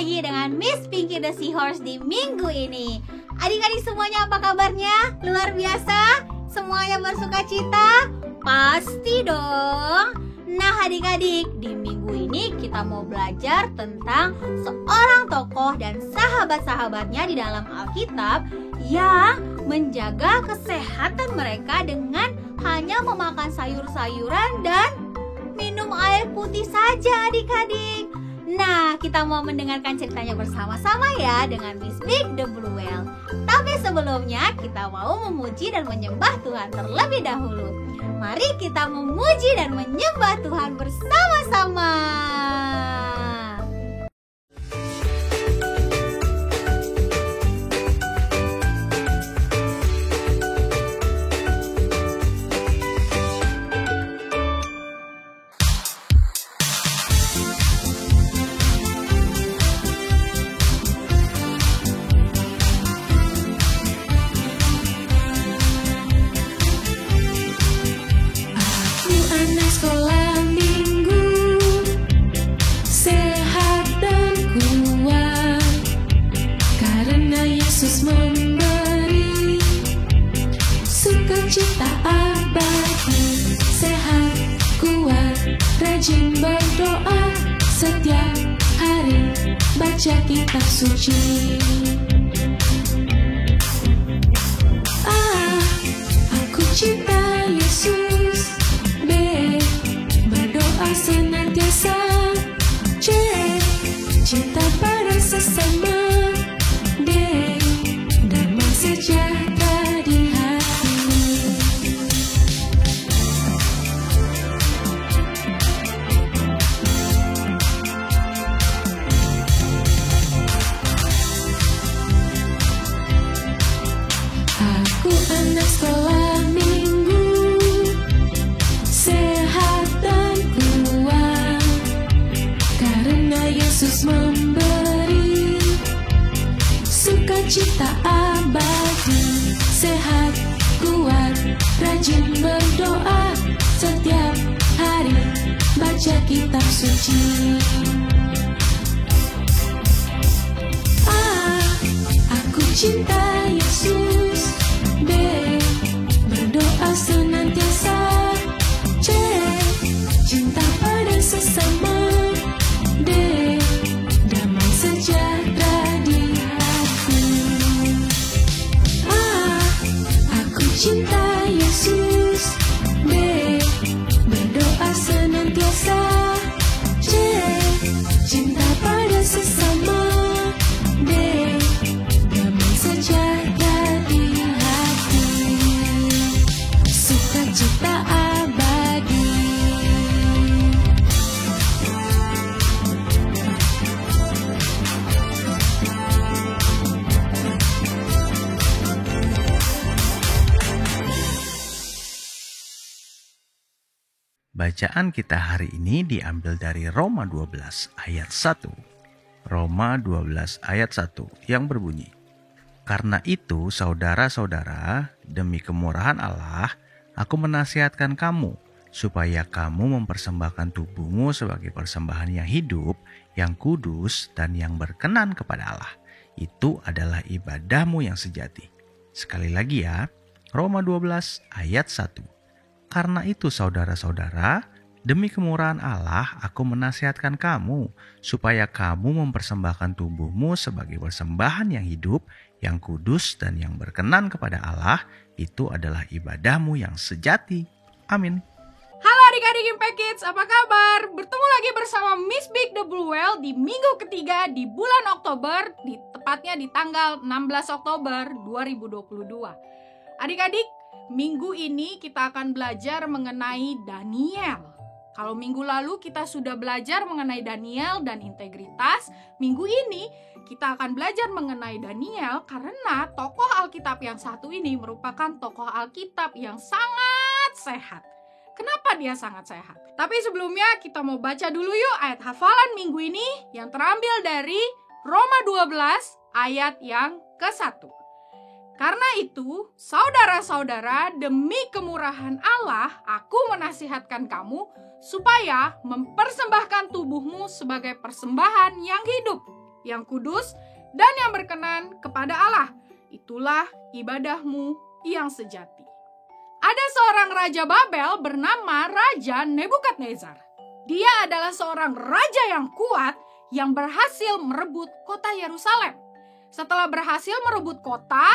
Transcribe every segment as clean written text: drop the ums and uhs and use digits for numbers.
lagi dengan Miss Pinky the Seahorse di minggu ini. Adik-adik semuanya apa kabarnya? Luar biasa? Semuanya bersuka cita? Pasti dong. Nah adik-adik, di minggu ini kita mau belajar tentang seorang tokoh dan sahabat-sahabatnya di dalam Alkitab yang menjaga kesehatan mereka dengan hanya memakan sayur-sayuran dan minum air putih saja adik-adik. Nah, kita mau mendengarkan ceritanya bersama-sama ya dengan Miss Big the Blue Whale. Tapi sebelumnya kita mau memuji dan menyembah Tuhan terlebih dahulu. Mari kita memuji dan menyembah Tuhan bersama-sama. Rajin berdoa setiap hari, baca kitab suci. Aku cinta Yesus. B, berdoa senantiasa. C, cinta pada sesama. D, damai sejahtera di hati. Anak sekolah minggu, sehat dan kuat, karena Yesus memberi sukacita abadi. Sehat, kuat, rajin berdoa setiap hari, baca kitab suci. Aku cinta Yesus. B, berdoa senantiasa. C, cinta pada sesama. D, damai sejahtera di hati. Aku cinta Yesus. B, berdoa senantiasa. C, cinta pada sesama. D, damai sejahtera di hati. Sukacita abadi. Bacaan kita hari ini diambil dari Roma 12 ayat 1. Roma 12 ayat 1 yang berbunyi, "Karena itu saudara-saudara, demi kemurahan Allah, aku menasihatkan kamu, supaya kamu mempersembahkan tubuhmu sebagai persembahan yang hidup, yang kudus, dan yang berkenan kepada Allah. Itu adalah ibadahmu yang sejati." Sekali lagi ya, Roma 12 ayat 1. "Karena itu saudara-saudara, demi kemurahan Allah, aku menasihatkan kamu, supaya kamu mempersembahkan tubuhmu sebagai persembahan yang hidup, yang kudus, dan yang berkenan kepada Allah. Itu adalah ibadahmu yang sejati." Amin. Halo adik-adik Impact Kids, apa kabar? Bertemu lagi bersama Miss Big the Blue Whale di minggu ketiga di bulan Oktober, tepatnya di tanggal 16 Oktober 2022. Adik-adik, minggu ini kita akan belajar mengenai Daniel. Kalau minggu lalu kita sudah belajar mengenai Daniel dan integritas, minggu ini kita akan belajar mengenai Daniel karena tokoh Alkitab yang satu ini merupakan tokoh Alkitab yang sangat sehat. Kenapa dia sangat sehat? Tapi sebelumnya kita mau baca dulu yuk ayat hafalan minggu ini yang terambil dari Roma 12 ayat yang ke-1. Karena itu, saudara-saudara, demi kemurahan Allah, aku menasihatkan kamu supaya mempersembahkan tubuhmu sebagai persembahan yang hidup, yang kudus, dan yang berkenan kepada Allah. Itulah ibadahmu yang sejati. Ada seorang raja Babel bernama Raja Nebukadnezar. Dia adalah seorang raja yang kuat yang berhasil merebut kota Yerusalem. Setelah berhasil merebut kota,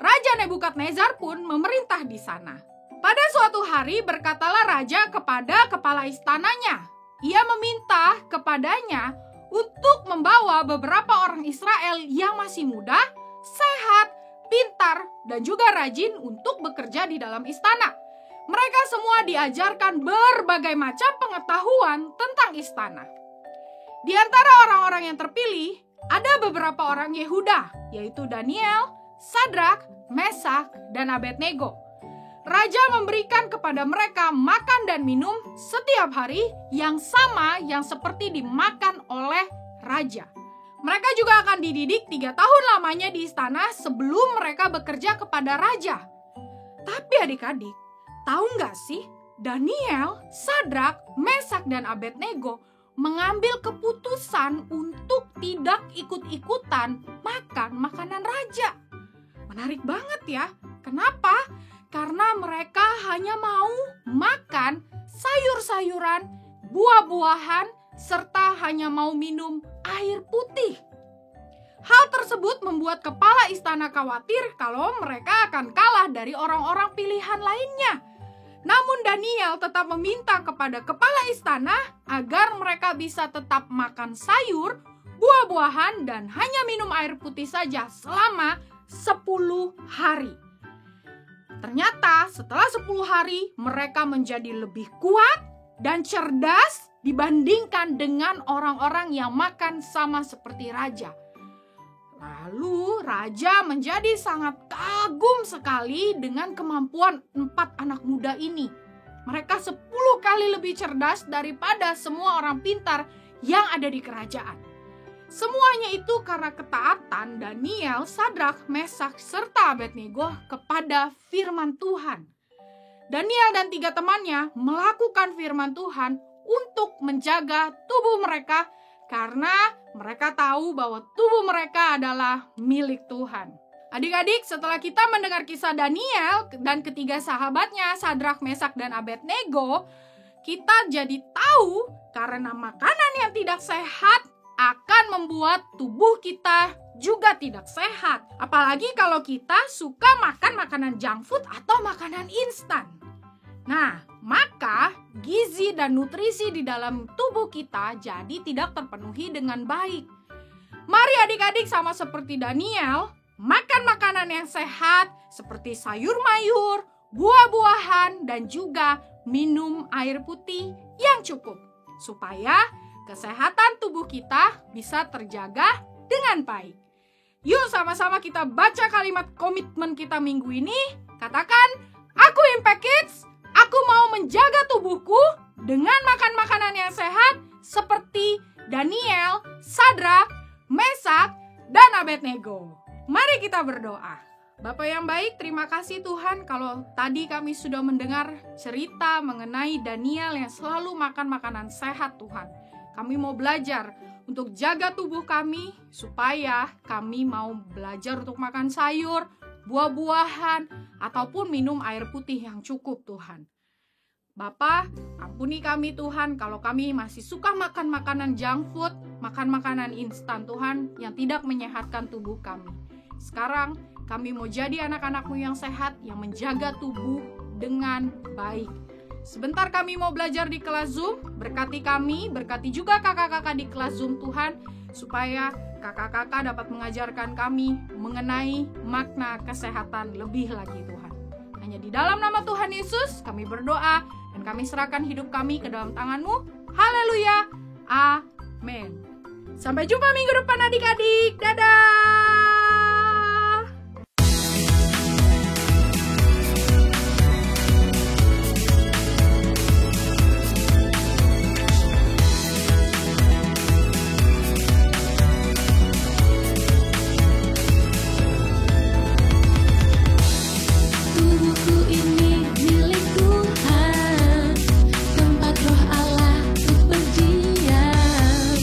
Raja Nebukadnezar pun memerintah di sana. Pada suatu hari berkatalah raja kepada kepala istananya. Ia meminta kepadanya untuk membawa beberapa orang Israel yang masih muda, sehat, pintar, dan juga rajin untuk bekerja di dalam istana. Mereka semua diajarkan berbagai macam pengetahuan tentang istana. Di antara orang-orang yang terpilih, ada beberapa orang Yehuda, yaitu Daniel, Sadrak, Mesak, dan Abednego. Raja memberikan kepada mereka makan dan minum setiap hari yang sama yang seperti dimakan oleh raja. Mereka juga akan dididik 3 tahun lamanya di istana sebelum mereka bekerja kepada raja. Tapi adik-adik, tahu nggak sih, Daniel, Sadrak, Mesak, dan Abednego mengambil keputusan untuk tidak ikut-ikutan makan makanan raja. Menarik banget ya. Kenapa? Karena mereka hanya mau makan sayur-sayuran, buah-buahan, serta hanya mau minum air putih. Hal tersebut membuat kepala istana khawatir kalau mereka akan kalah dari orang-orang pilihan lainnya. Namun Daniel tetap meminta kepada kepala istana agar mereka bisa tetap makan sayur, buah-buahan, dan hanya minum air putih saja selama 10 hari. Ternyata setelah 10 hari mereka menjadi lebih kuat dan cerdas dibandingkan dengan orang-orang yang makan sama seperti raja. Lalu raja menjadi sangat kagum sekali dengan kemampuan 4 anak muda ini. Mereka 10 kali lebih cerdas daripada semua orang pintar yang ada di kerajaan. Semuanya itu karena ketaatan Daniel, Sadrak, Mesak, serta Abednego kepada firman Tuhan. Daniel dan 3 temannya melakukan firman Tuhan untuk menjaga tubuh mereka karena mereka tahu bahwa tubuh mereka adalah milik Tuhan. Adik-adik, setelah kita mendengar kisah Daniel dan ketiga sahabatnya, Sadrak, Mesak, dan Abednego, kita jadi tahu karena makanan yang tidak sehat akan membuat tubuh kita juga tidak sehat. Apalagi kalau kita suka makan makanan junk food atau makanan instan. Nah, maka gizi dan nutrisi di dalam tubuh kita jadi tidak terpenuhi dengan baik. Mari adik-adik sama seperti Daniel, makan makanan yang sehat seperti sayur-mayur, buah-buahan, dan juga minum air putih yang cukup. Supaya kesehatan tubuh kita bisa terjaga dengan baik. Yuk sama-sama kita baca kalimat komitmen kita minggu ini. Katakan, aku Impact Kids, aku mau menjaga tubuhku dengan makan makanan yang sehat seperti Daniel, Sadrak, Mesak, dan Abednego. Mari kita berdoa. Bapa yang baik, terima kasih Tuhan kalau tadi kami sudah mendengar cerita mengenai Daniel yang selalu makan makanan sehat Tuhan. Kami mau belajar untuk jaga tubuh kami supaya kami mau belajar untuk makan sayur, buah-buahan, ataupun minum air putih yang cukup Tuhan. Bapa, ampuni kami Tuhan kalau kami masih suka makan makanan junk food, makan makanan instan Tuhan yang tidak menyehatkan tubuh kami. Sekarang kami mau jadi anak-anak-Mu yang sehat, yang menjaga tubuh dengan baik. Sebentar kami mau belajar di kelas Zoom, berkati kami, berkati juga kakak-kakak di kelas Zoom Tuhan, supaya kakak-kakak dapat mengajarkan kami mengenai makna kesehatan lebih lagi Tuhan. Hanya di dalam nama Tuhan Yesus kami berdoa dan kami serahkan hidup kami ke dalam tangan-Mu. Haleluya, amin. Sampai jumpa minggu depan adik-adik, dadah! Tubuhku ini milik Tuhan, tempat roh Allah untuk berdiam.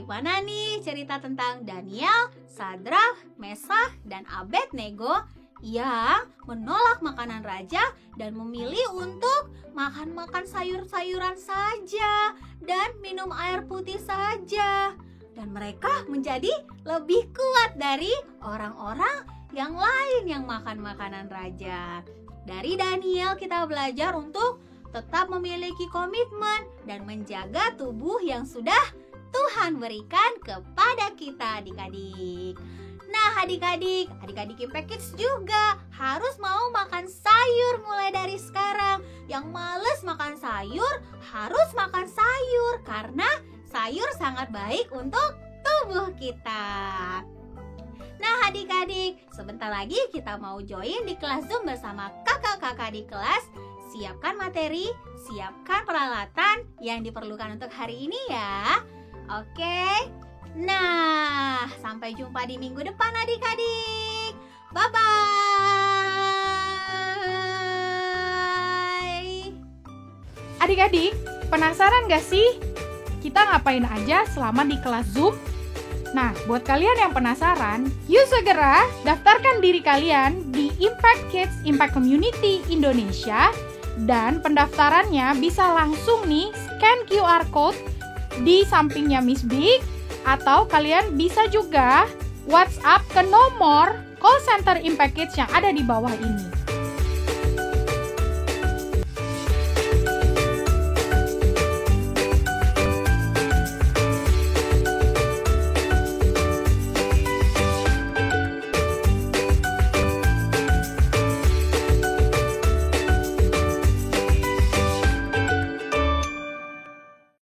Gimana nih cerita tentang Daniel, Sadrak, Mesakh, dan Abednego yang menolak makanan raja dan memilih untuk makan sayur-sayuran saja dan minum air putih saja. Dan mereka menjadi lebih kuat dari orang-orang yang lain yang makan makanan raja. Dari Daniel kita belajar untuk tetap memiliki komitmen dan menjaga tubuh yang sudah Tuhan berikan kepada kita adik-adik. Nah adik-adik Impact Kids juga harus mau makan sayur mulai dari sekarang. Yang males makan sayur harus makan sayur karena sayur sangat baik untuk tubuh kita. Nah adik-adik, sebentar lagi kita mau join di kelas Zoom bersama kakak-kakak di kelas. Siapkan materi, siapkan peralatan yang diperlukan untuk hari ini ya. Oke. Nah, sampai jumpa di minggu depan adik-adik. Bye-bye. Adik-adik, penasaran gak sih kita ngapain aja selama di kelas Zoom? Nah, buat kalian yang penasaran, yuk segera daftarkan diri kalian di Impact Kids Impact Community Indonesia. Dan pendaftarannya bisa langsung nih scan QR Code di sampingnya Miss Big, atau kalian bisa juga WhatsApp ke nomor call center Impact Kids yang ada di bawah ini.